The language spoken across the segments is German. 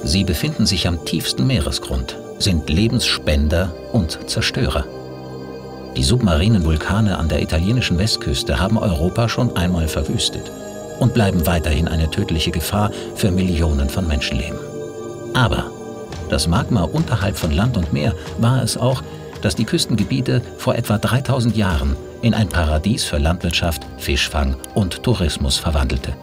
Sie befinden sich am tiefsten Meeresgrund, sind Lebensspender und Zerstörer. Die submarinen Vulkane an der italienischen Westküste haben Europa schon einmal verwüstet und bleiben weiterhin eine tödliche Gefahr für Millionen von Menschenleben. Aber das Magma unterhalb von Land und Meer war es auch, das die Küstengebiete vor etwa 3000 Jahren in ein Paradies für Landwirtschaft, Fischfang und Tourismus verwandelte.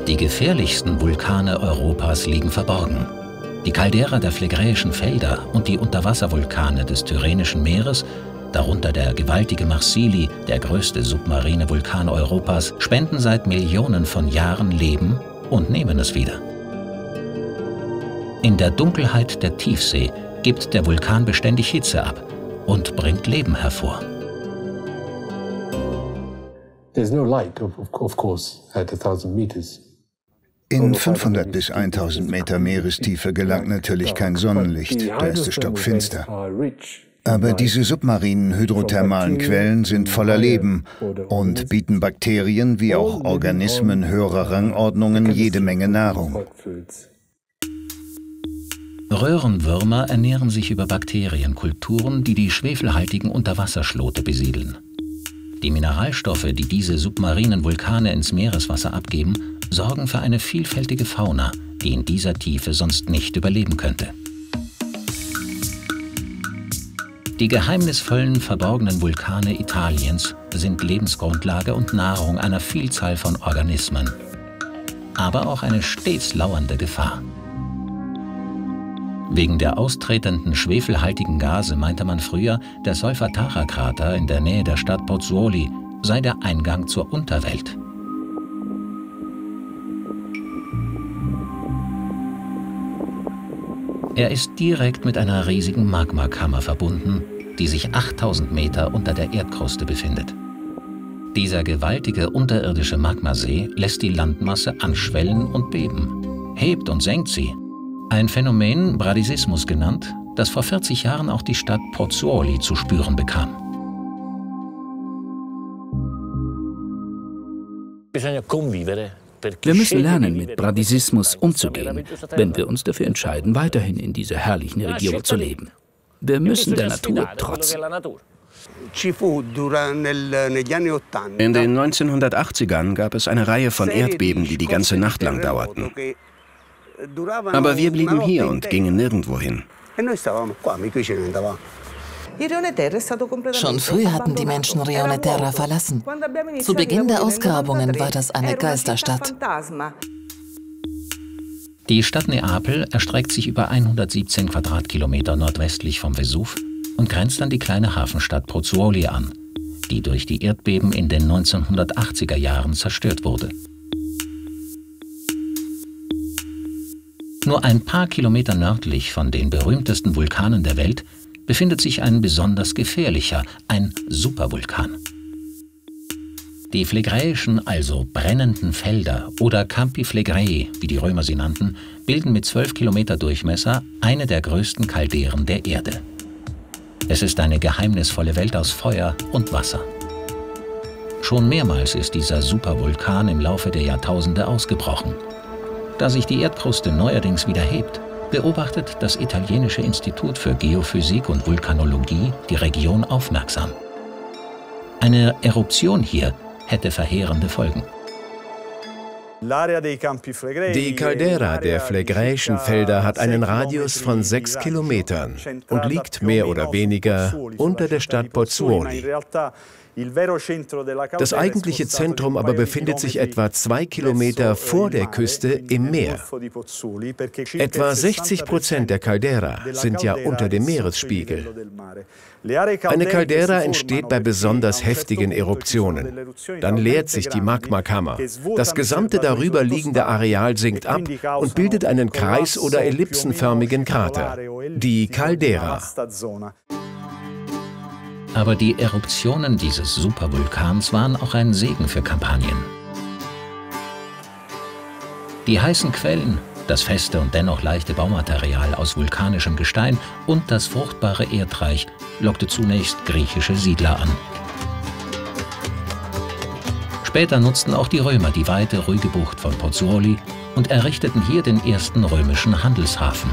Die gefährlichsten Vulkane Europas liegen verborgen. Die Caldera der Phlegräischen Felder und die Unterwasservulkane des Tyrrhenischen Meeres, darunter der gewaltige Marsili, der größte submarine Vulkan Europas, spenden seit Millionen von Jahren Leben und nehmen es wieder. In der Dunkelheit der Tiefsee gibt der Vulkan beständig Hitze ab und bringt Leben hervor. There's no light, of course, at 1000 meters. In 500 bis 1000 Meter Meerestiefe gelangt natürlich kein Sonnenlicht, da ist es stockfinster. Aber diese submarinen hydrothermalen Quellen sind voller Leben und bieten Bakterien wie auch Organismen höherer Rangordnungen jede Menge Nahrung. Röhrenwürmer ernähren sich über Bakterienkulturen, die die schwefelhaltigen Unterwasserschlote besiedeln. Die Mineralstoffe, die diese submarinen Vulkane ins Meereswasser abgeben, sorgen für eine vielfältige Fauna, die in dieser Tiefe sonst nicht überleben könnte. Die geheimnisvollen, verborgenen Vulkane Italiens sind Lebensgrundlage und Nahrung einer Vielzahl von Organismen, aber auch eine stets lauernde Gefahr. Wegen der austretenden schwefelhaltigen Gase meinte man früher, der Solfatara-Krater in der Nähe der Stadt Pozzuoli sei der Eingang zur Unterwelt. Er ist direkt mit einer riesigen Magmakammer verbunden, die sich 8000 Meter unter der Erdkruste befindet. Dieser gewaltige unterirdische Magmasee lässt die Landmasse anschwellen und beben, hebt und senkt sie. Ein Phänomen, Bradisismus genannt, das vor 40 Jahren auch die Stadt Pozzuoli zu spüren bekam. Wir müssen lernen, mit Bradisismus umzugehen, wenn wir uns dafür entscheiden, weiterhin in dieser herrlichen Region zu leben. Wir müssen der Natur trotzen. In den 1980ern gab es eine Reihe von Erdbeben, die die ganze Nacht lang dauerten. Aber wir blieben hier und gingen nirgendwo hin. Schon früh hatten die Menschen Rione Terra verlassen. Zu Beginn der Ausgrabungen war das eine Geisterstadt. Die Stadt Neapel erstreckt sich über 117 Quadratkilometer nordwestlich vom Vesuv und grenzt an die kleine Hafenstadt Pozzuoli an, die durch die Erdbeben in den 1980er Jahren zerstört wurde. Nur ein paar Kilometer nördlich von den berühmtesten Vulkanen der Welt befindet sich ein besonders gefährlicher, ein Supervulkan. Die phlegräischen, also brennenden Felder oder Campi Flegrei, wie die Römer sie nannten, bilden mit 12 Kilometer Durchmesser eine der größten Calderen der Erde. Es ist eine geheimnisvolle Welt aus Feuer und Wasser. Schon mehrmals ist dieser Supervulkan im Laufe der Jahrtausende ausgebrochen. Da sich die Erdkruste neuerdings wieder hebt, beobachtet das italienische Institut für Geophysik und Vulkanologie die Region aufmerksam. Eine Eruption hier hätte verheerende Folgen. Die Caldera der Phlegräischen Felder hat einen Radius von 6 Kilometern und liegt mehr oder weniger unter der Stadt Pozzuoli. Das eigentliche Zentrum aber befindet sich etwa 2 Kilometer vor der Küste im Meer. Etwa 60% der Caldera sind ja unter dem Meeresspiegel. Eine Caldera entsteht bei besonders heftigen Eruptionen. Dann leert sich die Magmakammer. Das gesamte darüber liegende Areal sinkt ab und bildet einen kreis- oder ellipsenförmigen Krater, die Caldera. Aber die Eruptionen dieses Supervulkans waren auch ein Segen für Kampanien. Die heißen Quellen, Das feste und dennoch leichte Baumaterial aus vulkanischem Gestein und das fruchtbare Erdreich lockte zunächst griechische Siedler an. Später nutzten auch die Römer die weite, ruhige Bucht von Pozzuoli und errichteten hier den ersten römischen Handelshafen.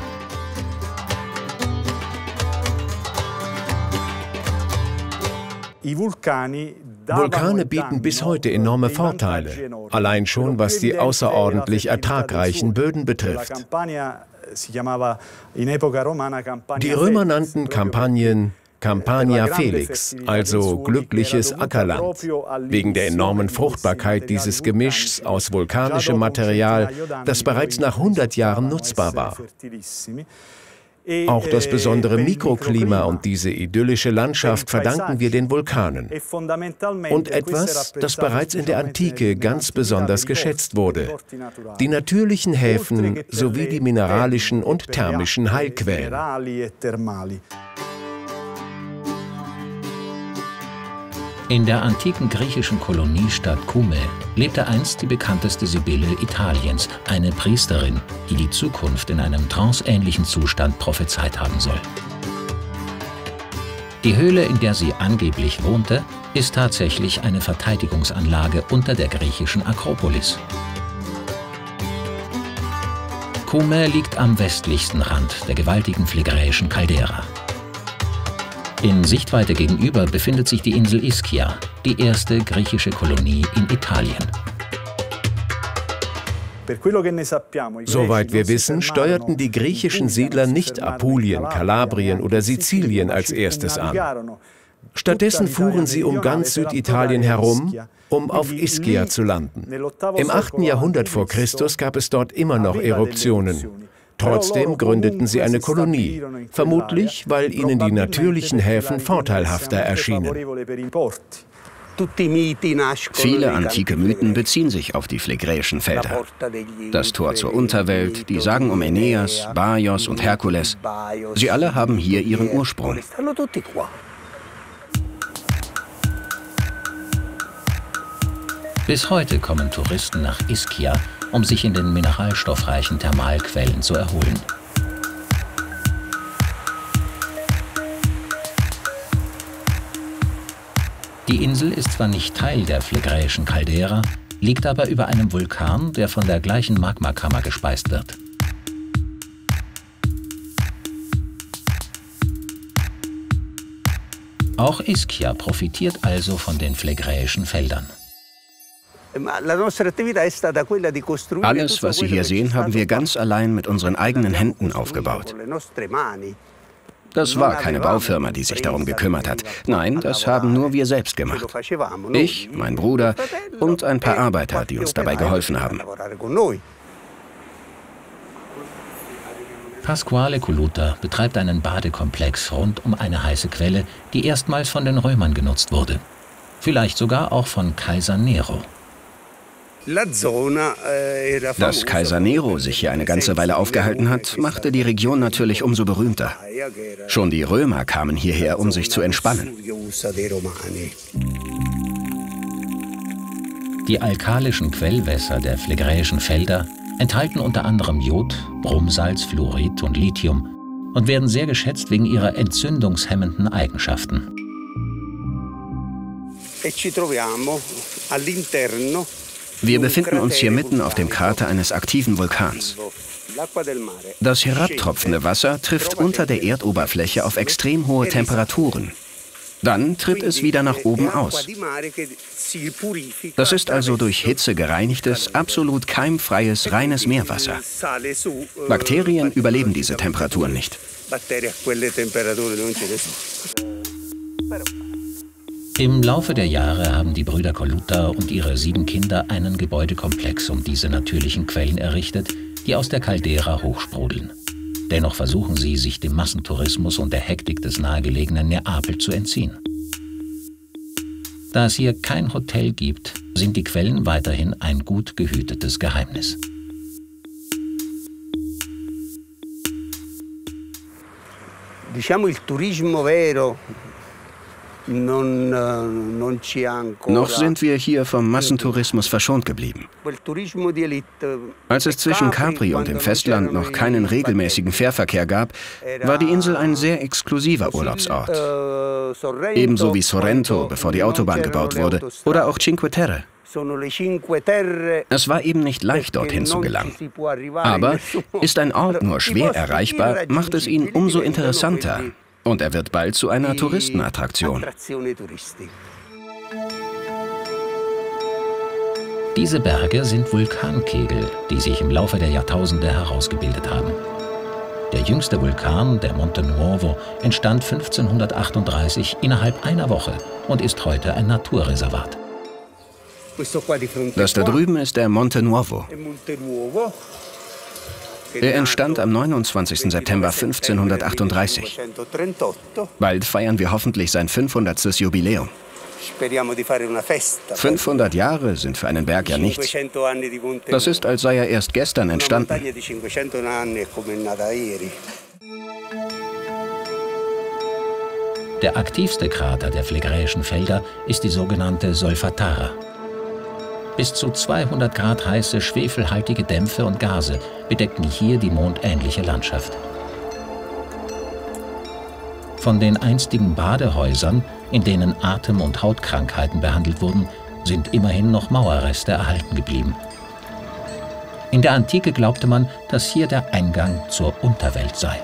Vulkane bieten bis heute enorme Vorteile, allein schon was die außerordentlich ertragreichen Böden betrifft. Die Römer nannten Kampanien Campania Felix, also glückliches Ackerland, wegen der enormen Fruchtbarkeit dieses Gemischs aus vulkanischem Material, das bereits nach 100 Jahren nutzbar war. Auch das besondere Mikroklima und diese idyllische Landschaft verdanken wir den Vulkanen. Und etwas, das bereits in der Antike ganz besonders geschätzt wurde: die natürlichen Häfen sowie die mineralischen und thermischen Heilquellen. In der antiken griechischen Koloniestadt Cumae lebte einst die bekannteste Sibylle Italiens, eine Priesterin, die die Zukunft in einem tranceähnlichen Zustand prophezeit haben soll. Die Höhle, in der sie angeblich wohnte, ist tatsächlich eine Verteidigungsanlage unter der griechischen Akropolis. Cumae liegt am westlichsten Rand der gewaltigen phlegräischen Caldera. In Sichtweite gegenüber befindet sich die Insel Ischia, die erste griechische Kolonie in Italien. Soweit wir wissen, steuerten die griechischen Siedler nicht Apulien, Kalabrien oder Sizilien als erstes an. Stattdessen fuhren sie um ganz Süditalien herum, um auf Ischia zu landen. Im 8. Jahrhundert vor Christus gab es dort immer noch Eruptionen. Trotzdem gründeten sie eine Kolonie, vermutlich, weil ihnen die natürlichen Häfen vorteilhafter erschienen. Viele antike Mythen beziehen sich auf die phlegräischen Felder. Das Tor zur Unterwelt, die Sagen um Aeneas, Baios und Herkules, sie alle haben hier ihren Ursprung. Bis heute kommen Touristen nach Ischia, um sich in den mineralstoffreichen Thermalquellen zu erholen. Die Insel ist zwar nicht Teil der phlegräischen Caldera, liegt aber über einem Vulkan, der von der gleichen Magmakammer gespeist wird. Auch Ischia profitiert also von den phlegräischen Feldern. Alles, was Sie hier sehen, haben wir ganz allein mit unseren eigenen Händen aufgebaut. Das war keine Baufirma, die sich darum gekümmert hat. Nein, das haben nur wir selbst gemacht. Ich, mein Bruder und ein paar Arbeiter, die uns dabei geholfen haben. Pasquale Coluta betreibt einen Badekomplex rund um eine heiße Quelle, die erstmals von den Römern genutzt wurde. Vielleicht sogar auch von Kaiser Nero. Dass Kaiser Nero sich hier eine ganze Weile aufgehalten hat, machte die Region natürlich umso berühmter. Schon die Römer kamen hierher, um sich zu entspannen. Die alkalischen Quellwässer der phlegräischen Felder enthalten unter anderem Jod, Bromsalz, Fluorid und Lithium und werden sehr geschätzt wegen ihrer entzündungshemmenden Eigenschaften. Wir befinden uns hier mitten auf dem Krater eines aktiven Vulkans. Das herabtropfende Wasser trifft unter der Erdoberfläche auf extrem hohe Temperaturen. Dann tritt es wieder nach oben aus. Das ist also durch Hitze gereinigtes, absolut keimfreies, reines Meerwasser. Bakterien überleben diese Temperaturen nicht. Im Laufe der Jahre haben die Brüder Coluta und ihre 7 Kinder einen Gebäudekomplex um diese natürlichen Quellen errichtet, die aus der Caldera hochsprudeln. Dennoch versuchen sie, sich dem Massentourismus und der Hektik des nahegelegenen Neapel zu entziehen. Da es hier kein Hotel gibt, sind die Quellen weiterhin ein gut gehütetes Geheimnis. Noch sind wir hier vom Massentourismus verschont geblieben. Als es zwischen Capri und dem Festland noch keinen regelmäßigen Fährverkehr gab, war die Insel ein sehr exklusiver Urlaubsort. Ebenso wie Sorrento, bevor die Autobahn gebaut wurde, oder auch Cinque Terre. Es war eben nicht leicht, dorthin zu gelangen. Aber ist ein Ort nur schwer erreichbar, macht es ihn umso interessanter. Und er wird bald zu einer Touristenattraktion. Diese Berge sind Vulkankegel, die sich im Laufe der Jahrtausende herausgebildet haben. Der jüngste Vulkan, der Monte Nuovo, entstand 1538 innerhalb einer Woche und ist heute ein Naturreservat. Das da drüben ist der Monte Nuovo. Er entstand am 29. September 1538. Bald feiern wir hoffentlich sein 500. Jubiläum. 500 Jahre sind für einen Berg ja nichts. Das ist, als sei er erst gestern entstanden. Der aktivste Krater der Phlegräischen Felder ist die sogenannte Solfatara. Bis zu 200 Grad heiße, schwefelhaltige Dämpfe und Gase bedecken hier die mondähnliche Landschaft. Von den einstigen Badehäusern, in denen Atem- und Hautkrankheiten behandelt wurden, sind immerhin noch Mauerreste erhalten geblieben. In der Antike glaubte man, dass hier der Eingang zur Unterwelt sei.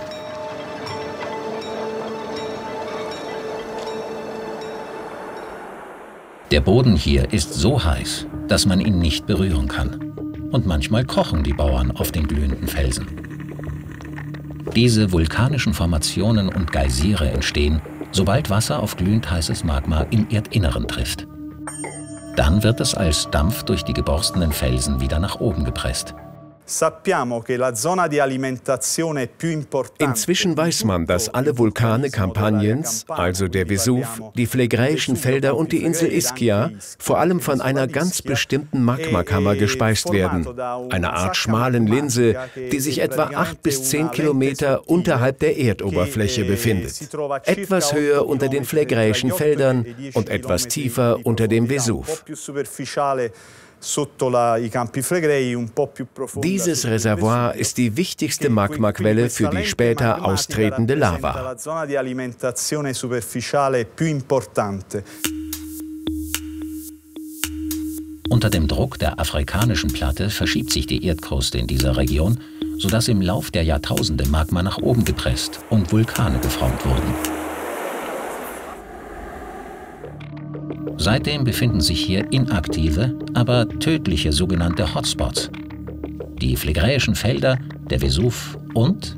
Der Boden hier ist so heiß, dass man ihn nicht berühren kann. Und manchmal kochen die Bauern auf den glühenden Felsen. Diese vulkanischen Formationen und Geysire entstehen, sobald Wasser auf glühend heißes Magma im Erdinneren trifft. Dann wird es als Dampf durch die geborstenen Felsen wieder nach oben gepresst. Inzwischen weiß man, dass alle Vulkane Campaniens, also der Vesuv, die Phlegräischen Felder und die Insel Ischia, vor allem von einer ganz bestimmten Magmakammer gespeist werden, einer Art schmalen Linse, die sich etwa 8 bis 10 Kilometer unterhalb der Erdoberfläche befindet. Etwas höher unter den Phlegräischen Feldern und etwas tiefer unter dem Vesuv. Dieses Reservoir ist die wichtigste Magmaquelle für die später austretende Lava. Unter dem Druck der afrikanischen Platte verschiebt sich die Erdkruste in dieser Region, sodass im Lauf der Jahrtausende Magma nach oben gepresst und Vulkane geformt wurden. Seitdem befinden sich hier inaktive, aber tödliche sogenannte Hotspots. Die Phlegräischen Felder, der Vesuv und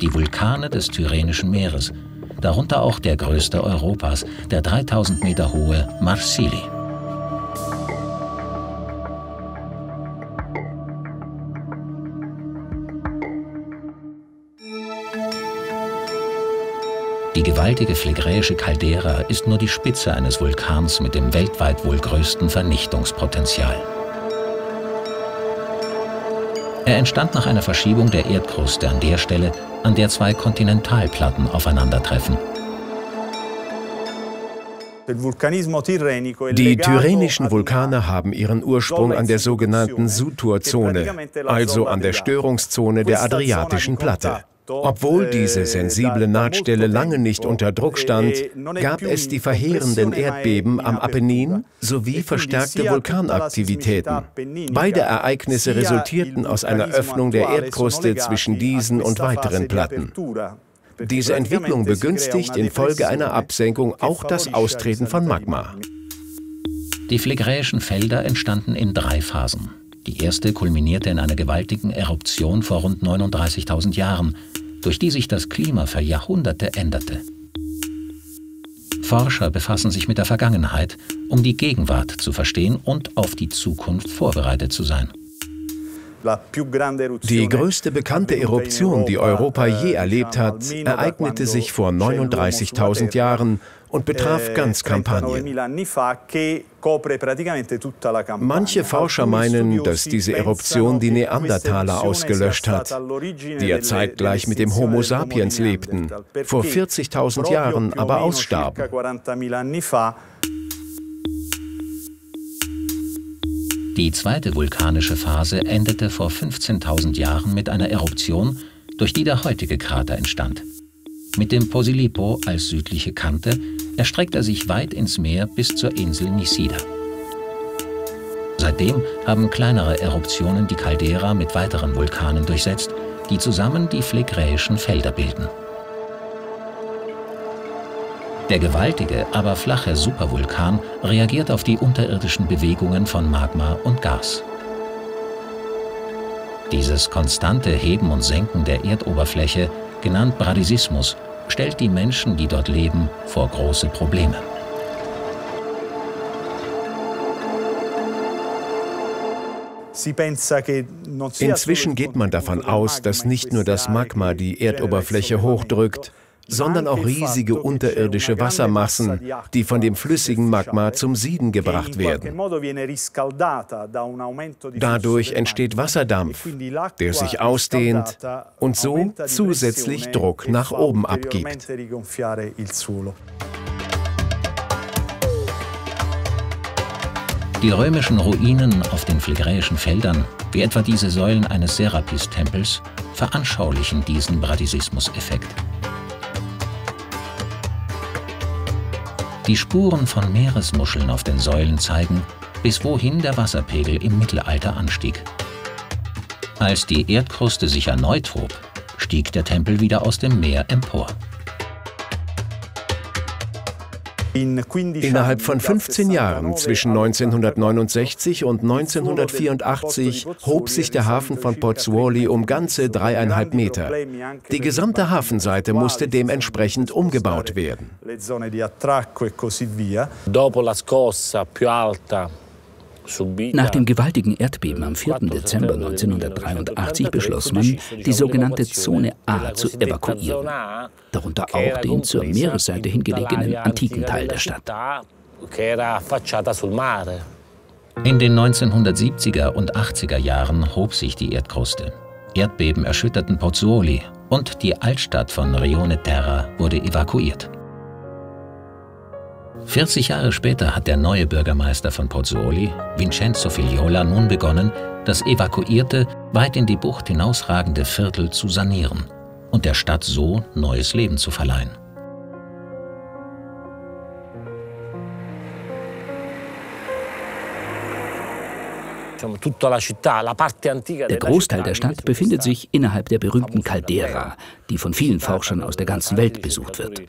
die Vulkane des Tyrrhenischen Meeres, darunter auch der größte Europas, der 3000 Meter hohe Marsili. Die gewaltige Phlegräische Caldera ist nur die Spitze eines Vulkans mit dem weltweit wohl größten Vernichtungspotenzial. Er entstand nach einer Verschiebung der Erdkruste an der Stelle, an der zwei Kontinentalplatten aufeinandertreffen. Die tyrrhenischen Vulkane haben ihren Ursprung an der sogenannten Suturzone, also an der Störungszone der Adriatischen Platte. Obwohl diese sensible Nahtstelle lange nicht unter Druck stand, gab es die verheerenden Erdbeben am Apennin sowie verstärkte Vulkanaktivitäten. Beide Ereignisse resultierten aus einer Öffnung der Erdkruste zwischen diesen und weiteren Platten. Diese Entwicklung begünstigt infolge einer Absenkung auch das Austreten von Magma. Die Phlegräischen Felder entstanden in 3 Phasen. Die erste kulminierte in einer gewaltigen Eruption vor rund 39.000 Jahren, durch die sich das Klima für Jahrhunderte änderte. Forscher befassen sich mit der Vergangenheit, um die Gegenwart zu verstehen und auf die Zukunft vorbereitet zu sein. Die größte bekannte Eruption, die Europa je erlebt hat, ereignete sich vor 39.000 Jahren und betraf ganz Kampanien. Manche Forscher meinen, dass diese Eruption die Neandertaler ausgelöscht hat, die ja zeitgleich mit dem Homo sapiens lebten, vor 40.000 Jahren aber ausstarben. Die zweite vulkanische Phase endete vor 15.000 Jahren mit einer Eruption, durch die der heutige Krater entstand. Mit dem Posillipo als südliche Kante erstreckt er sich weit ins Meer bis zur Insel Nisida. Seitdem haben kleinere Eruptionen die Caldera mit weiteren Vulkanen durchsetzt, die zusammen die Phlegräischen Felder bilden. Der gewaltige, aber flache Supervulkan reagiert auf die unterirdischen Bewegungen von Magma und Gas. Dieses konstante Heben und Senken der Erdoberfläche, genannt Bradisismus, stellt die Menschen, die dort leben, vor große Probleme. Inzwischen geht man davon aus, dass nicht nur das Magma die Erdoberfläche hochdrückt, sondern auch riesige unterirdische Wassermassen, die von dem flüssigen Magma zum Sieden gebracht werden. Dadurch entsteht Wasserdampf, der sich ausdehnt und so zusätzlich Druck nach oben abgibt. Die römischen Ruinen auf den Phlegräischen Feldern, wie etwa diese Säulen eines Serapis-Tempels, veranschaulichen diesen Bradisismus-Effekt. Die Spuren von Meeresmuscheln auf den Säulen zeigen, bis wohin der Wasserpegel im Mittelalter anstieg. Als die Erdkruste sich erneut hob, stieg der Tempel wieder aus dem Meer empor. Innerhalb von 15 Jahren, zwischen 1969 und 1984, hob sich der Hafen von Pozzuoli um ganze 3,5 Meter. Die gesamte Hafenseite musste dementsprechend umgebaut werden. Nach dem gewaltigen Erdbeben am 4. Dezember 1983 beschloss man, die sogenannte Zone A zu evakuieren, darunter auch den zur Meeresseite hingelegenen antiken Teil der Stadt. In den 1970er und 80er Jahren hob sich die Erdkruste. Erdbeben erschütterten Pozzuoli und die Altstadt von Rione Terra wurde evakuiert. 40 Jahre später hat der neue Bürgermeister von Pozzuoli, Vincenzo Figliola, nun begonnen, das evakuierte, weit in die Bucht hinausragende Viertel zu sanieren und der Stadt so neues Leben zu verleihen. Der Großteil der Stadt befindet sich innerhalb der berühmten Caldera, die von vielen Forschern aus der ganzen Welt besucht wird.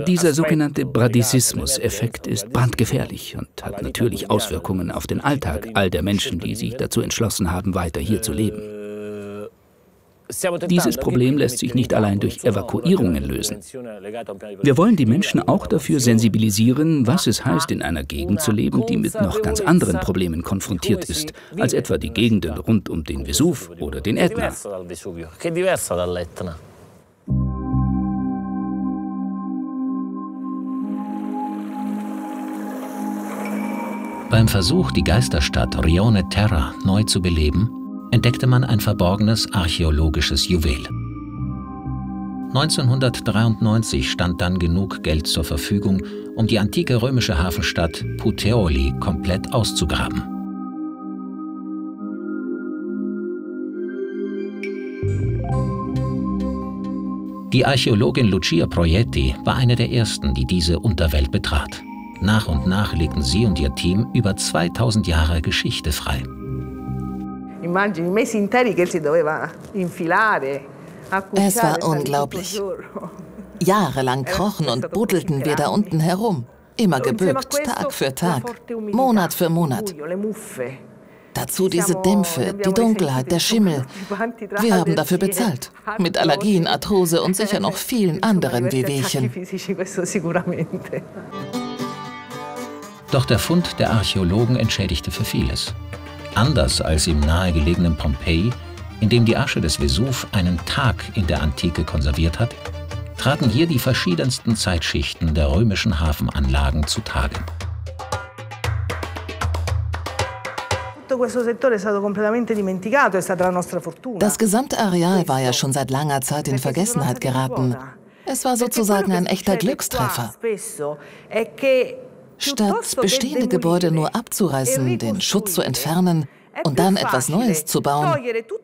Dieser sogenannte Bradisismus-Effekt ist brandgefährlich und hat natürlich Auswirkungen auf den Alltag all der Menschen, die sich dazu entschlossen haben, weiter hier zu leben. Dieses Problem lässt sich nicht allein durch Evakuierungen lösen. Wir wollen die Menschen auch dafür sensibilisieren, was es heißt, in einer Gegend zu leben, die mit noch ganz anderen Problemen konfrontiert ist, als etwa die Gegenden rund um den Vesuv oder den Ätna. Beim Versuch, die Geisterstadt Rione Terra neu zu beleben, entdeckte man ein verborgenes archäologisches Juwel. 1993 stand dann genug Geld zur Verfügung, um die antike römische Hafenstadt Puteoli komplett auszugraben. Die Archäologin Lucia Proietti war eine der ersten, die diese Unterwelt betrat. Nach und nach legten sie und ihr Team über 2000 Jahre Geschichte frei. Es war unglaublich. Jahrelang krochen und buddelten wir da unten herum. Immer gebückt, Tag für Tag, Monat für Monat. Dazu diese Dämpfe, die Dunkelheit, der Schimmel. Wir haben dafür bezahlt. Mit Allergien, Arthrose und sicher noch vielen anderen Wehwehchen. Doch der Fund der Archäologen entschädigte für vieles. Anders als im nahegelegenen Pompeji, in dem die Asche des Vesuv einen Tag in der Antike konserviert hat, traten hier die verschiedensten Zeitschichten der römischen Hafenanlagen zutage. Das gesamte Areal war ja schon seit langer Zeit in Vergessenheit geraten. Es war sozusagen ein echter Glückstreffer. Statt bestehende Gebäude nur abzureißen, den Schutt zu entfernen und dann etwas Neues zu bauen,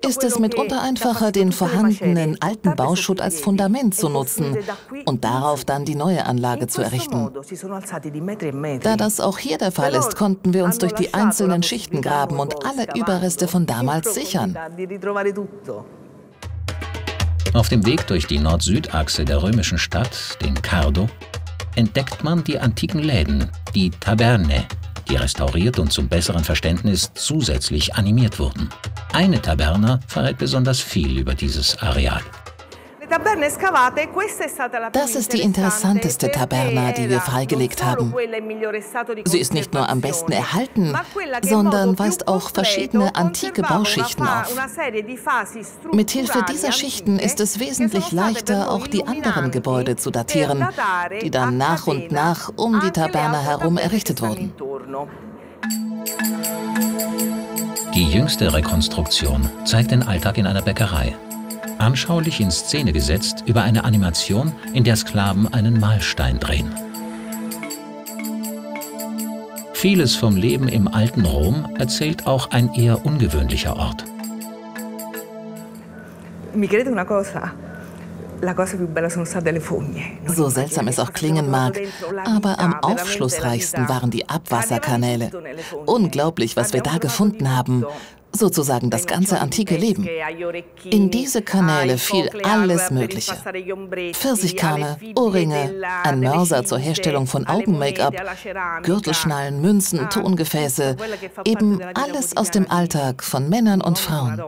ist es mitunter einfacher, den vorhandenen alten Bauschutt als Fundament zu nutzen und darauf dann die neue Anlage zu errichten. Da das auch hier der Fall ist, konnten wir uns durch die einzelnen Schichten graben und alle Überreste von damals sichern. Auf dem Weg durch die Nord-Süd-Achse der römischen Stadt, den Cardo, entdeckt man die antiken Läden, die Tabernae, die restauriert und zum besseren Verständnis zusätzlich animiert wurden. Eine Taberna verrät besonders viel über dieses Areal. Das ist die interessanteste Taberna, die wir freigelegt haben. Sie ist nicht nur am besten erhalten, sondern weist auch verschiedene antike Bauschichten auf. Mithilfe dieser Schichten ist es wesentlich leichter, auch die anderen Gebäude zu datieren, die dann nach und nach um die Taberna herum errichtet wurden. Die jüngste Rekonstruktion zeigt den Alltag in einer Bäckerei. Anschaulich in Szene gesetzt über eine Animation, in der Sklaven einen Mahlstein drehen. Vieles vom Leben im alten Rom erzählt auch ein eher ungewöhnlicher Ort. So seltsam es auch klingen mag, aber am aufschlussreichsten waren die Abwasserkanäle. Unglaublich, was wir da gefunden haben. Sozusagen das ganze antike Leben. In diese Kanäle fiel alles Mögliche. Pfirsichkerne, Ohrringe, ein Mörser zur Herstellung von Augen-Make-up, Gürtelschnallen, Münzen, Tongefäße, eben alles aus dem Alltag von Männern und Frauen.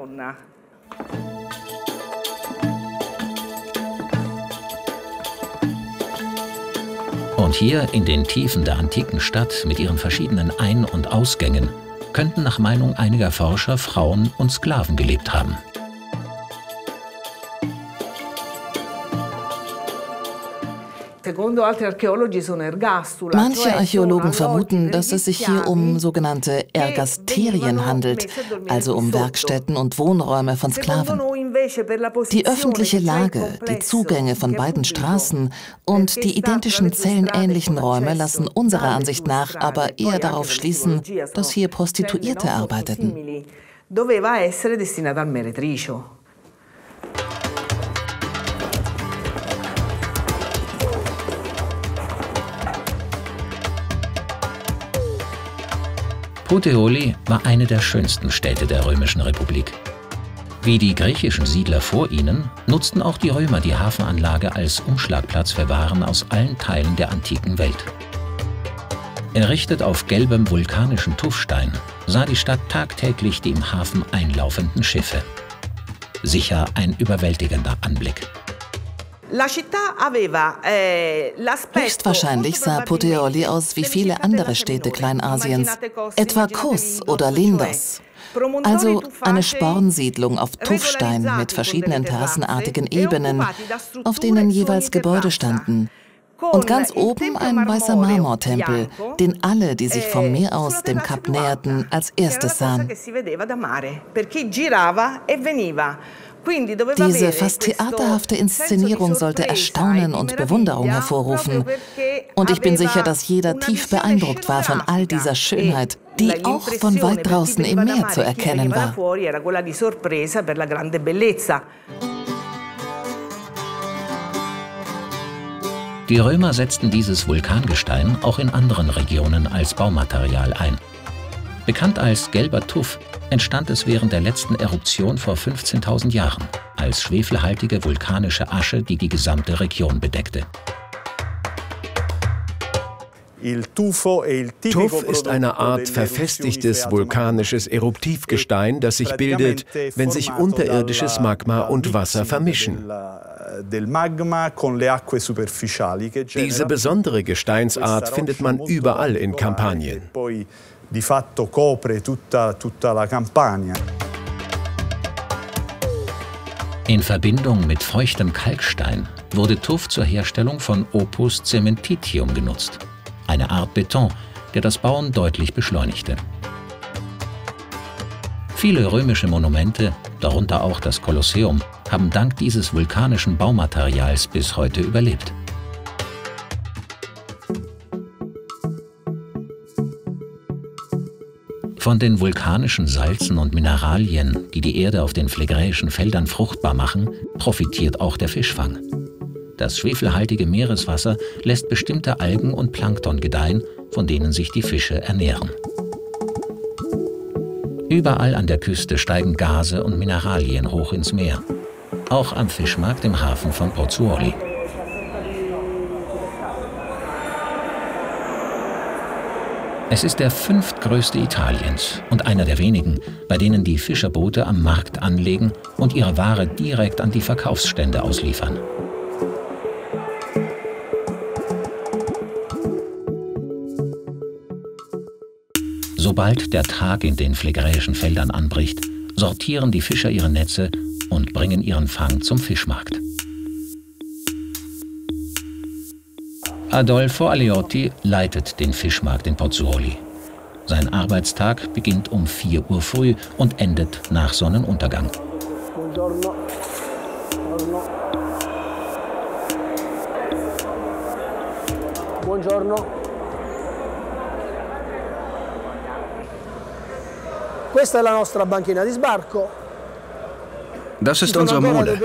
Und hier in den Tiefen der antiken Stadt mit ihren verschiedenen Ein- und Ausgängen könnten nach Meinung einiger Forscher Frauen und Sklaven gelebt haben. Manche Archäologen vermuten, dass es sich hier um sogenannte Ergasterien handelt, also um Werkstätten und Wohnräume von Sklaven. Die öffentliche Lage, die Zugänge von beiden Straßen und die identischen zellenähnlichen Räume lassen unserer Ansicht nach aber eher darauf schließen, dass hier Prostituierte arbeiteten. Puteoli war eine der schönsten Städte der Römischen Republik. Wie die griechischen Siedler vor ihnen, nutzten auch die Römer die Hafenanlage als Umschlagplatz für Waren aus allen Teilen der antiken Welt. Errichtet auf gelbem vulkanischen Tuffstein, sah die Stadt tagtäglich die im Hafen einlaufenden Schiffe. Sicher ein überwältigender Anblick. Höchstwahrscheinlich sah Puteoli aus wie viele andere Städte Kleinasiens, etwa Kos oder Lindos. Also eine Spornsiedlung auf Tuffstein mit verschiedenen terrassenartigen Ebenen, auf denen jeweils Gebäude standen. Und ganz oben ein weißer Marmortempel, den alle, die sich vom Meer aus dem Kap näherten, als erstes sahen. Diese fast theaterhafte Inszenierung sollte Erstaunen und Bewunderung hervorrufen. Und ich bin sicher, dass jeder tief beeindruckt war von all dieser Schönheit, die auch von weit draußen im Meer zu erkennen war. Die Römer setzten dieses Vulkangestein auch in anderen Regionen als Baumaterial ein. Bekannt als gelber Tuff entstand es während der letzten Eruption vor 15.000 Jahren als schwefelhaltige vulkanische Asche, die die gesamte Region bedeckte. Tuff ist eine Art verfestigtes vulkanisches Eruptivgestein, das sich bildet, wenn sich unterirdisches Magma und Wasser vermischen. Diese besondere Gesteinsart findet man überall in Kampanien. In Verbindung mit feuchtem Kalkstein wurde Tuff zur Herstellung von Opus cementitium genutzt, eine Art Beton, der das Bauen deutlich beschleunigte. Viele römische Monumente, darunter auch das Kolosseum, haben dank dieses vulkanischen Baumaterials bis heute überlebt. Von den vulkanischen Salzen und Mineralien, die die Erde auf den phlegräischen Feldern fruchtbar machen, profitiert auch der Fischfang. Das schwefelhaltige Meereswasser lässt bestimmte Algen und Plankton gedeihen, von denen sich die Fische ernähren. Überall an der Küste steigen Gase und Mineralien hoch ins Meer. Auch am Fischmarkt im Hafen von Pozzuoli. Es ist der 5. größte Italiens und einer der wenigen, bei denen die Fischerboote am Markt anlegen und ihre Ware direkt an die Verkaufsstände ausliefern. Sobald der Tag in den phlegräischen Feldern anbricht, sortieren die Fischer ihre Netze und bringen ihren Fang zum Fischmarkt. Adolfo Aleotti leitet den Fischmarkt in Pozzuoli. Sein Arbeitstag beginnt um 4 Uhr früh und endet nach Sonnenuntergang. Buongiorno. Buongiorno. Questa è la nostra banchina di sbarco. Das ist unsere Mole.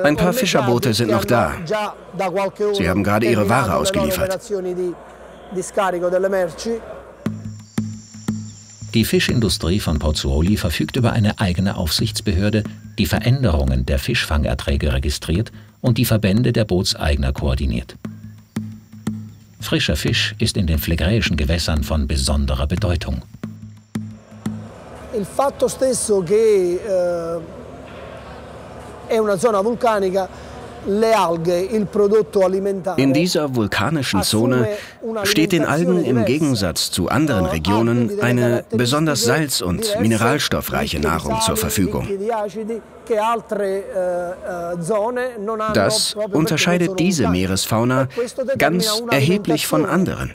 Ein paar Fischerboote sind noch da. Sie haben gerade ihre Ware ausgeliefert. Die Fischindustrie von Pozzuoli verfügt über eine eigene Aufsichtsbehörde, die Veränderungen der Fischfangerträge registriert und die Verbände der Bootseigner koordiniert. Frischer Fisch ist in den phlegräischen Gewässern von besonderer Bedeutung. Il fatto stesso che è una zona vulcanica, le alghe, il prodotto alimentare. In dieser vulkanischen Zone steht den Algen im Gegensatz zu anderen Regionen eine besonders salz- und mineralstoffreiche Nahrung zur Verfügung. Das unterscheidet diese Meeresfauna ganz erheblich von anderen.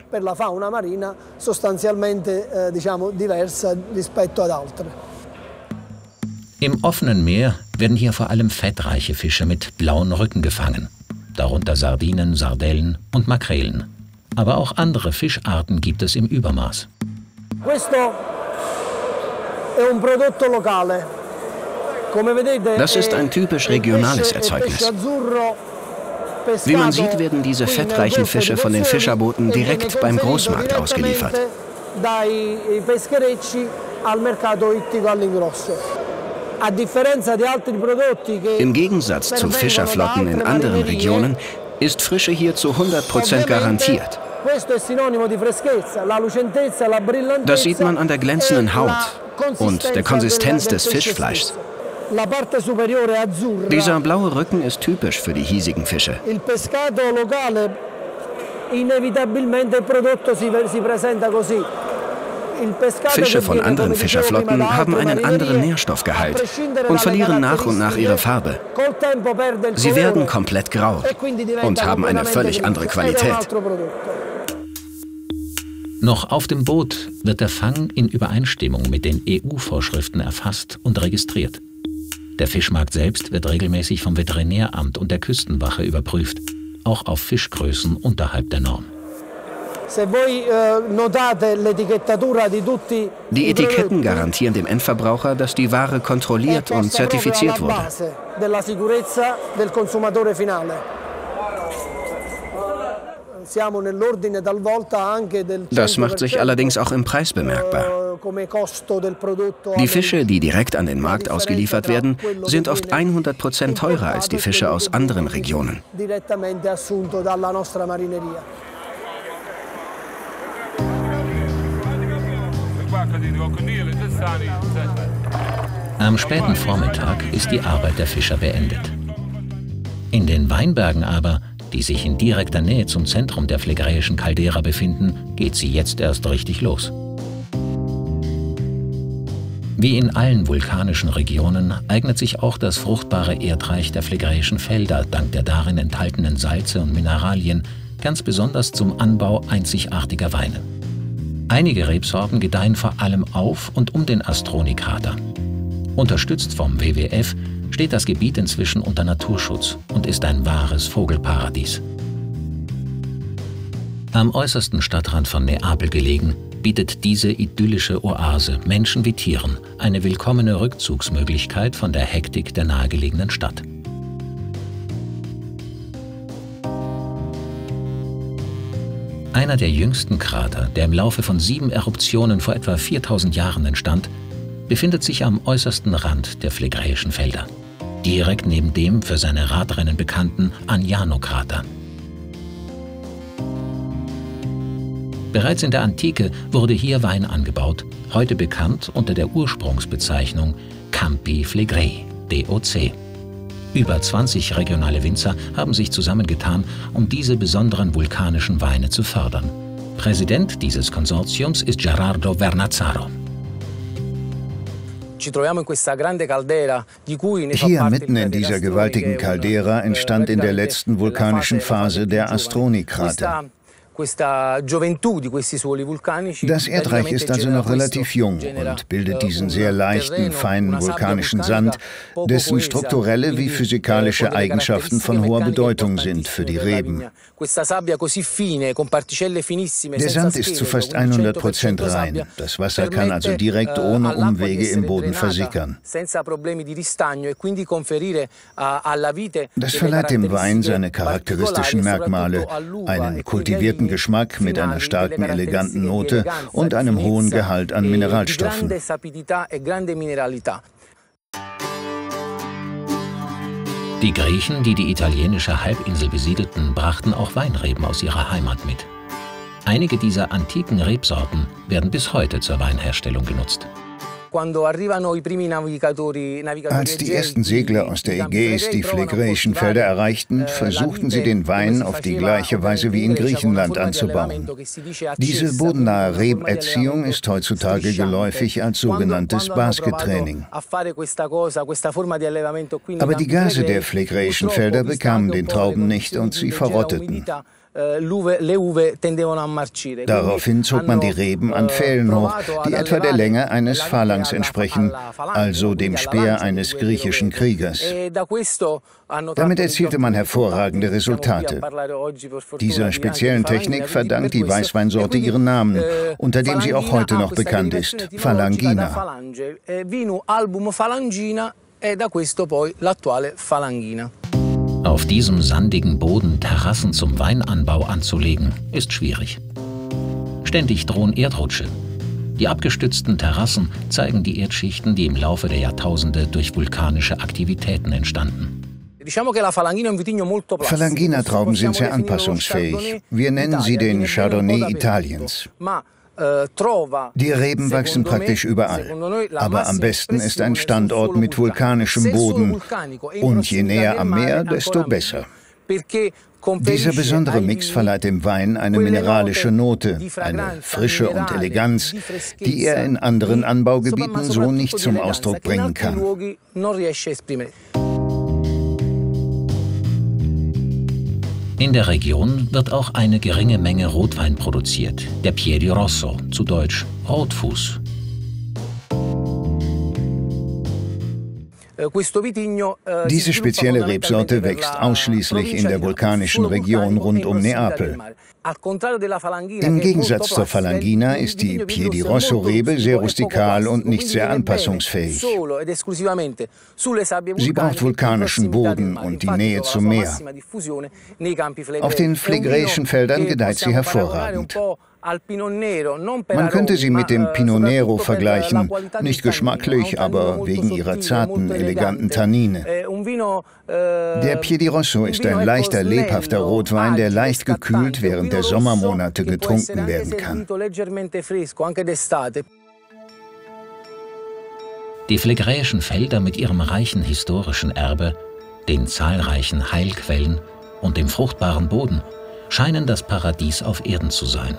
Im offenen Meer werden hier vor allem fettreiche Fische mit blauen Rücken gefangen, darunter Sardinen, Sardellen und Makrelen. Aber auch andere Fischarten gibt es im Übermaß. Das ist ein typisch regionales Erzeugnis. Wie man sieht, werden diese fettreichen Fische von den Fischerbooten direkt beim Großmarkt ausgeliefert. Im Gegensatz zu Fischerflotten in anderen Regionen ist Frische hier zu 100% garantiert. Das sieht man an der glänzenden Haut und der Konsistenz des Fischfleischs. Dieser blaue Rücken ist typisch für die hiesigen Fische. Fische von anderen Fischerflotten haben einen anderen Nährstoffgehalt und verlieren nach und nach ihre Farbe. Sie werden komplett grau und haben eine völlig andere Qualität. Noch auf dem Boot wird der Fang in Übereinstimmung mit den EU-Vorschriften erfasst und registriert. Der Fischmarkt selbst wird regelmäßig vom Veterinäramt und der Küstenwache überprüft, auch auf Fischgrößen unterhalb der Norm. Die Etiketten garantieren dem Endverbraucher, dass die Ware kontrolliert und zertifiziert wurde. Das macht sich allerdings auch im Preis bemerkbar. Die Fische, die direkt an den Markt ausgeliefert werden, sind oft 100% teurer als die Fische aus anderen Regionen. Am späten Vormittag ist die Arbeit der Fischer beendet. In den Weinbergen aber, die sich in direkter Nähe zum Zentrum der phlegräischen Caldera befinden, geht sie jetzt erst richtig los. Wie in allen vulkanischen Regionen eignet sich auch das fruchtbare Erdreich der phlegräischen Felder dank der darin enthaltenen Salze und Mineralien ganz besonders zum Anbau einzigartiger Weine. Einige Rebsorten gedeihen vor allem auf und um den Astroni-Krater. Unterstützt vom WWF steht das Gebiet inzwischen unter Naturschutz und ist ein wahres Vogelparadies. Am äußersten Stadtrand von Neapel gelegen, bietet diese idyllische Oase Menschen wie Tieren eine willkommene Rückzugsmöglichkeit von der Hektik der nahegelegenen Stadt. Einer der jüngsten Krater, der im Laufe von 7 Eruptionen vor etwa 4000 Jahren entstand, befindet sich am äußersten Rand der phlegräischen Felder, direkt neben dem für seine Radrennen bekannten Agnano-Krater. Bereits in der Antike wurde hier Wein angebaut, heute bekannt unter der Ursprungsbezeichnung Campi Flegrei, DOC. Über 20 regionale Winzer haben sich zusammengetan, um diese besonderen vulkanischen Weine zu fördern. Präsident dieses Konsortiums ist Gerardo Vernazzaro. Hier mitten in dieser gewaltigen Caldera entstand in der letzten vulkanischen Phase der Astroni-Krater. Das Erdreich ist also noch relativ jung und bildet diesen sehr leichten, feinen vulkanischen Sand, dessen strukturelle wie physikalische Eigenschaften von hoher Bedeutung sind für die Reben. Der Sand ist zu fast 100% rein. Das Wasser kann also direkt ohne Umwege im Boden versickern. Das verleiht dem Wein seine charakteristischen Merkmale, einen kultivierten Geschmack mit einer starken, eleganten Note und einem hohen Gehalt an Mineralstoffen. Die Griechen, die die italienische Halbinsel besiedelten, brachten auch Weinreben aus ihrer Heimat mit. Einige dieser antiken Rebsorten werden bis heute zur Weinherstellung genutzt. Als die ersten Segler aus der Ägäis die phlegräischen Felder erreichten, versuchten sie den Wein auf die gleiche Weise wie in Griechenland anzubauen. Diese bodennahe Reberziehung ist heutzutage geläufig als sogenanntes Baskettraining. Aber die Gase der phlegräischen Felder bekamen den Trauben nicht und sie verrotteten. Daraufhin zog man die Reben an Pfählen hoch, die etwa der Länge eines Phalanx entsprechen, also dem Speer eines griechischen Kriegers. Damit erzielte man hervorragende Resultate. Dieser speziellen Technik verdankt die Weißweinsorte ihren Namen, unter dem sie auch heute noch bekannt ist, Falangina. Auf diesem sandigen Boden Terrassen zum Weinanbau anzulegen, ist schwierig. Ständig drohen Erdrutsche. Die abgestützten Terrassen zeigen die Erdschichten, die im Laufe der Jahrtausende durch vulkanische Aktivitäten entstanden. Falangina-Trauben sind sehr anpassungsfähig. Wir nennen sie den Chardonnay Italiens. Die Reben wachsen praktisch überall, aber am besten ist ein Standort mit vulkanischem Boden und je näher am Meer, desto besser. Dieser besondere Mix verleiht dem Wein eine mineralische Note, eine Frische und Eleganz, die er in anderen Anbaugebieten so nicht zum Ausdruck bringen kann. In der Region wird auch eine geringe Menge Rotwein produziert, der Piedi Rosso, zu Deutsch Rotfuß. Diese spezielle Rebsorte wächst ausschließlich in der vulkanischen Region rund um Neapel. Im Gegensatz zur Falangina ist die Piedi Rosso-Rebe sehr rustikal und nicht sehr anpassungsfähig. Sie braucht vulkanischen Boden und die Nähe zum Meer. Auf den phlegräischen Feldern gedeiht sie hervorragend. Man könnte sie mit dem Pinot Nero vergleichen, nicht geschmacklich, aber wegen ihrer zarten, eleganten Tannine. Der Piedi Rosso ist ein leichter, lebhafter Rotwein, der leicht gekühlt während der Sommermonate getrunken werden kann. Die phlegräischen Felder mit ihrem reichen historischen Erbe, den zahlreichen Heilquellen und dem fruchtbaren Boden scheinen das Paradies auf Erden zu sein.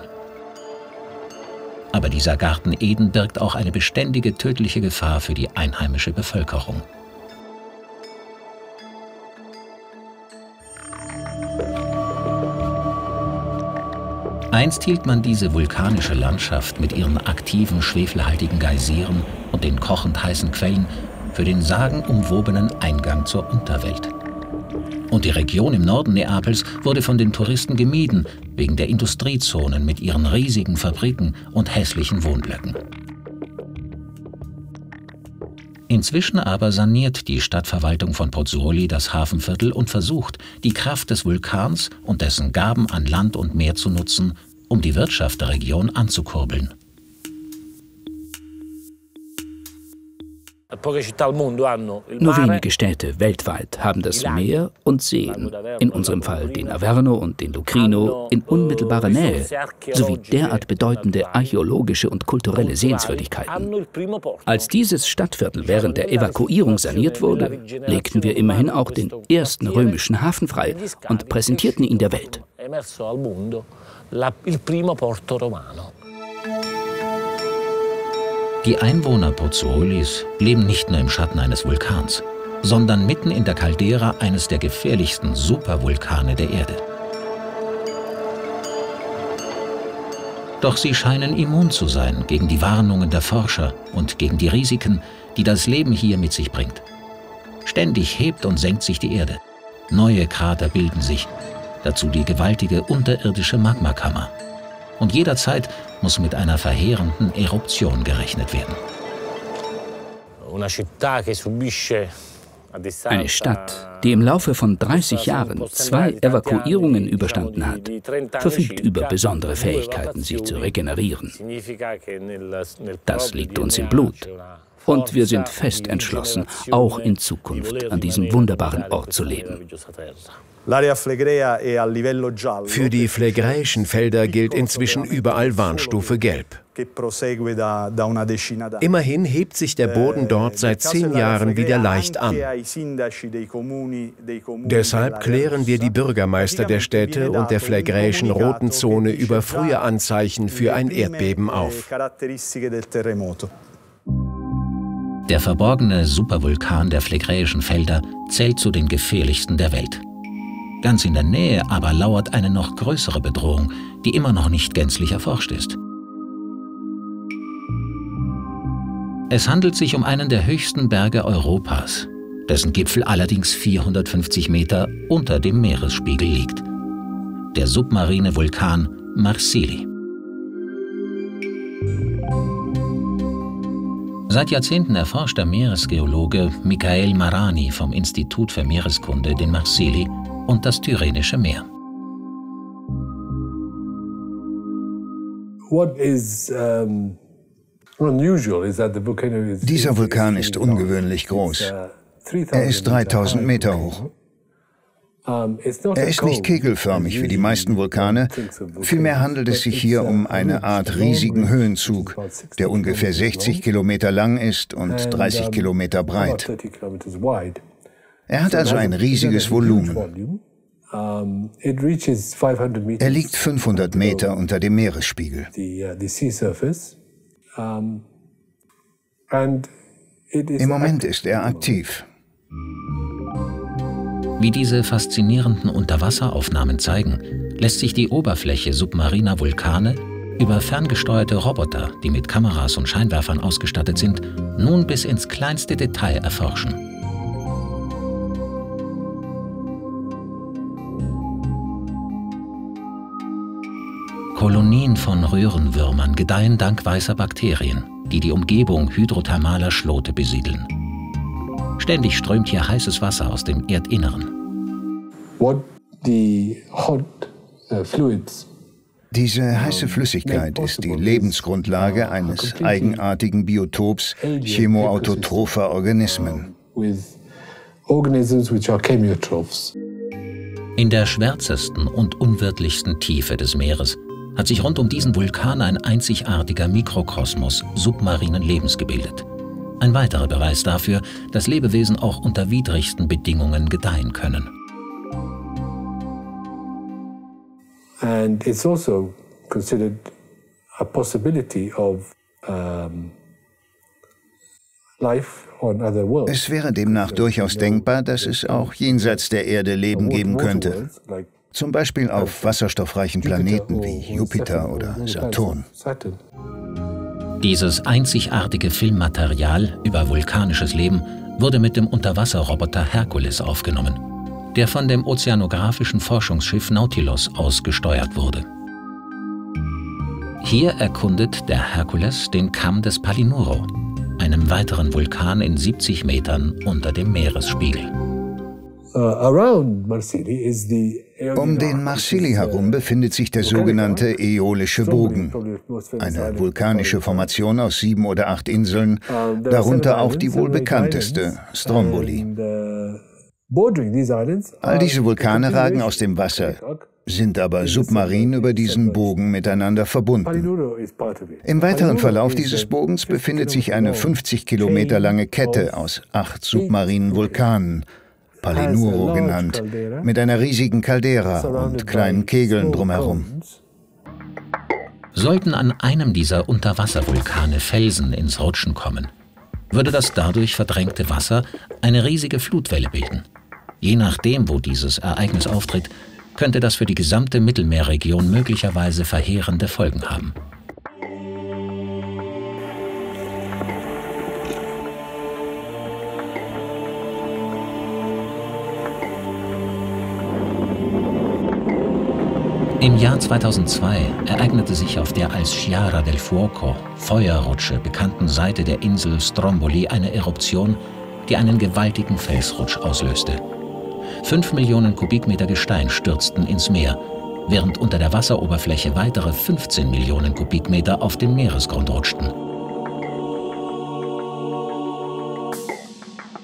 Aber dieser Garten Eden birgt auch eine beständige tödliche Gefahr für die einheimische Bevölkerung. Einst hielt man diese vulkanische Landschaft mit ihren aktiven, schwefelhaltigen Geysiren und den kochend heißen Quellen für den sagenumwobenen Eingang zur Unterwelt. Und die Region im Norden Neapels wurde von den Touristen gemieden, wegen der Industriezonen mit ihren riesigen Fabriken und hässlichen Wohnblöcken. Inzwischen aber saniert die Stadtverwaltung von Pozzuoli das Hafenviertel und versucht, die Kraft des Vulkans und dessen Gaben an Land und Meer zu nutzen, um die Wirtschaft der Region anzukurbeln. Nur wenige Städte weltweit haben das Meer und Seen, in unserem Fall den Averno und den Lucrino, in unmittelbarer Nähe, sowie derart bedeutende archäologische und kulturelle Sehenswürdigkeiten. Als dieses Stadtviertel während der Evakuierung saniert wurde, legten wir immerhin auch den ersten römischen Hafen frei und präsentierten ihn der Welt. Die Einwohner Pozzuolis leben nicht nur im Schatten eines Vulkans, sondern mitten in der Caldera eines der gefährlichsten Supervulkane der Erde. Doch sie scheinen immun zu sein gegen die Warnungen der Forscher und gegen die Risiken, die das Leben hier mit sich bringt. Ständig hebt und senkt sich die Erde. Neue Krater bilden sich, dazu die gewaltige unterirdische Magmakammer. Und jederzeit muss mit einer verheerenden Eruption gerechnet werden. Eine Stadt, die im Laufe von 30 Jahren 2 Evakuierungen überstanden hat, verfügt über besondere Fähigkeiten, sich zu regenerieren. Das liegt uns im Blut. Und wir sind fest entschlossen, auch in Zukunft an diesem wunderbaren Ort zu leben. Für die phlegräischen Felder gilt inzwischen überall Warnstufe Gelb. Immerhin hebt sich der Boden dort seit 10 Jahren wieder leicht an. Deshalb klären wir die Bürgermeister der Städte und der phlegräischen roten Zone über frühe Anzeichen für ein Erdbeben auf. Der verborgene Supervulkan der phlegräischen Felder zählt zu den gefährlichsten der Welt. Ganz in der Nähe aber lauert eine noch größere Bedrohung, die immer noch nicht gänzlich erforscht ist. Es handelt sich um einen der höchsten Berge Europas, dessen Gipfel allerdings 450 Meter unter dem Meeresspiegel liegt. Der submarine Vulkan Marsili. Seit Jahrzehnten erforscht der Meeresgeologe Michael Marani vom Institut für Meereskunde den Marsili und das Tyrrhenische Meer. Dieser Vulkan ist ungewöhnlich groß. Er ist 3000 Meter hoch. Er ist nicht kegelförmig wie die meisten Vulkane, vielmehr handelt es sich hier um eine Art riesigen Höhenzug, der ungefähr 60 Kilometer lang ist und 30 Kilometer breit. Er hat also ein riesiges Volumen. Er liegt 500 Meter unter dem Meeresspiegel. Im Moment ist er aktiv. Wie diese faszinierenden Unterwasseraufnahmen zeigen, lässt sich die Oberfläche submariner Vulkane über ferngesteuerte Roboter, die mit Kameras und Scheinwerfern ausgestattet sind, nun bis ins kleinste Detail erforschen. Kolonien von Röhrenwürmern gedeihen dank weißer Bakterien, die die Umgebung hydrothermaler Schlote besiedeln. Ständig strömt hier heißes Wasser aus dem Erdinneren. Diese heiße Flüssigkeit ist die Lebensgrundlage eines eigenartigen Biotops chemoautotropher Organismen. In der schwärzesten und unwirtlichsten Tiefe des Meeres hat sich rund um diesen Vulkan ein einzigartiger Mikrokosmos submarinen Lebens gebildet. Ein weiterer Beweis dafür, dass Lebewesen auch unter widrigsten Bedingungen gedeihen können. And it's also considered a possibility of life on other worlds. Es wäre demnach durchaus denkbar, dass es auch jenseits der Erde Leben geben könnte. Zum Beispiel auf wasserstoffreichen Planeten wie Jupiter oder Saturn. Dieses einzigartige Filmmaterial über vulkanisches Leben wurde mit dem Unterwasserroboter Hercules aufgenommen, der von dem ozeanographischen Forschungsschiff Nautilus aus gesteuert wurde. Hier erkundet der Hercules den Kamm des Palinuro, einem weiteren Vulkan in 70 Metern unter dem Meeresspiegel. Um den Marsilli herum befindet sich der sogenannte Äolische Bogen, eine vulkanische Formation aus 7 oder 8 Inseln, darunter auch die wohl bekannteste, Stromboli. All diese Vulkane ragen aus dem Wasser, sind aber submarin über diesen Bogen miteinander verbunden. Im weiteren Verlauf dieses Bogens befindet sich eine 50 Kilometer lange Kette aus 8 submarinen Vulkanen, Palinuro genannt, mit einer riesigen Caldera und kleinen Kegeln drumherum. Sollten an einem dieser Unterwasservulkane Felsen ins Rutschen kommen, würde das dadurch verdrängte Wasser eine riesige Flutwelle bilden. Je nachdem, wo dieses Ereignis auftritt, könnte das für die gesamte Mittelmeerregion möglicherweise verheerende Folgen haben. Im Jahr 2002 ereignete sich auf der als Sciara del Fuoco, Feuerrutsche, bekannten Seite der Insel Stromboli eine Eruption, die einen gewaltigen Felsrutsch auslöste. 5 Millionen Kubikmeter Gestein stürzten ins Meer, während unter der Wasseroberfläche weitere 15 Millionen Kubikmeter auf den Meeresgrund rutschten.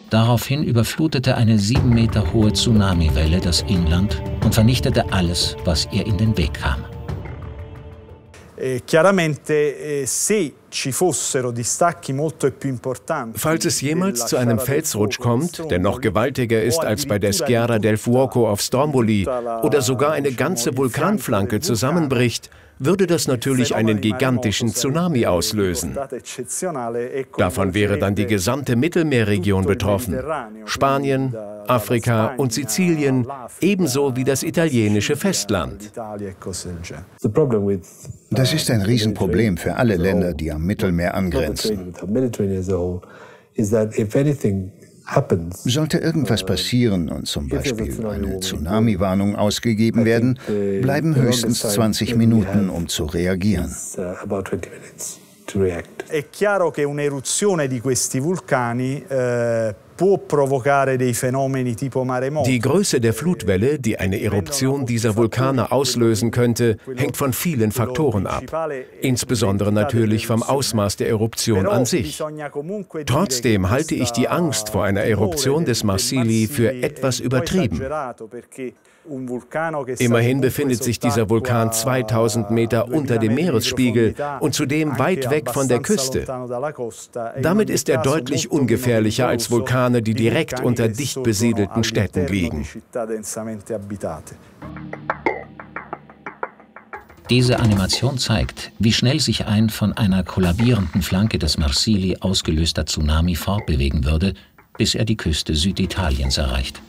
Daraufhin überflutete eine 7 Meter hohe Tsunamiwelle das Inland und vernichtete alles, was ihr in den Weg kam. Falls es jemals zu einem Felsrutsch kommt, der noch gewaltiger ist als bei der Sciara del Fuoco auf Stromboli oder sogar eine ganze Vulkanflanke zusammenbricht, würde das natürlich einen gigantischen Tsunami auslösen. Davon wäre dann die gesamte Mittelmeerregion betroffen. Spanien, Afrika und Sizilien, ebenso wie das italienische Festland. Das ist ein Riesenproblem für alle Länder, die am Mittelmeer angrenzen. Sollte irgendwas passieren und zum Beispiel eine Tsunami-Warnung ausgegeben werden, bleiben höchstens 20 Minuten, um zu reagieren. È chiaro che un'eruzione di questi vulcani può provocare dei fenomeni tipo maremoto. Die Größe der Flutwelle, die eine Eruption dieser Vulkane auslösen könnte, hängt von vielen Faktoren ab. Insbesondere natürlich vom Ausmaß der Eruption an sich. Trotzdem halte ich die Angst vor einer Eruption des Marsilli für etwas übertrieben. Immerhin befindet sich dieser Vulkan 2000 Meter unter dem Meeresspiegel und zudem weit weg von der Küste. Damit ist er deutlich ungefährlicher als Vulkane, die direkt unter dicht besiedelten Städten liegen. Diese Animation zeigt, wie schnell sich ein von einer kollabierenden Flanke des Marsilli ausgelöster Tsunami fortbewegen würde, bis er die Küste Süditaliens erreicht.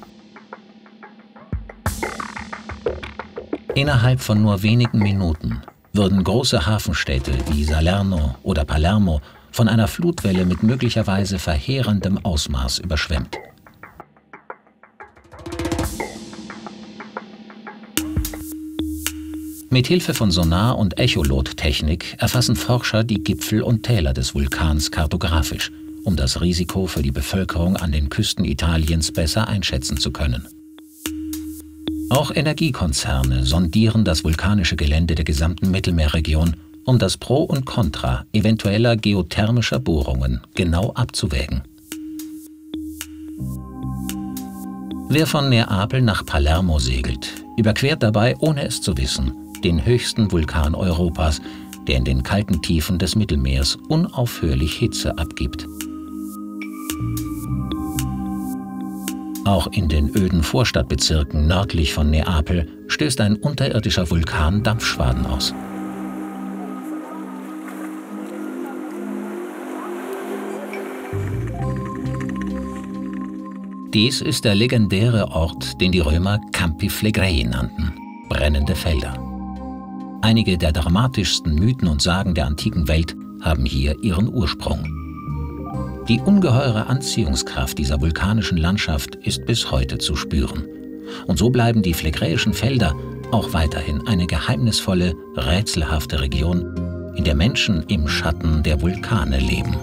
Innerhalb von nur wenigen Minuten würden große Hafenstädte wie Salerno oder Palermo von einer Flutwelle mit möglicherweise verheerendem Ausmaß überschwemmt. Mit Hilfe von Sonar- und Echolottechnik erfassen Forscher die Gipfel und Täler des Vulkans kartografisch, um das Risiko für die Bevölkerung an den Küsten Italiens besser einschätzen zu können. Auch Energiekonzerne sondieren das vulkanische Gelände der gesamten Mittelmeerregion, um das Pro und Contra eventueller geothermischer Bohrungen genau abzuwägen. Wer von Neapel nach Palermo segelt, überquert dabei, ohne es zu wissen, den höchsten Vulkan Europas, der in den kalten Tiefen des Mittelmeers unaufhörlich Hitze abgibt. Auch in den öden Vorstadtbezirken nördlich von Neapel stößt ein unterirdischer Vulkan Dampfschwaden aus. Dies ist der legendäre Ort, den die Römer Campi Flegrei nannten, brennende Felder. Einige der dramatischsten Mythen und Sagen der antiken Welt haben hier ihren Ursprung. Die ungeheure Anziehungskraft dieser vulkanischen Landschaft ist bis heute zu spüren. Und so bleiben die phlegräischen Felder auch weiterhin eine geheimnisvolle, rätselhafte Region, in der Menschen im Schatten der Vulkane leben.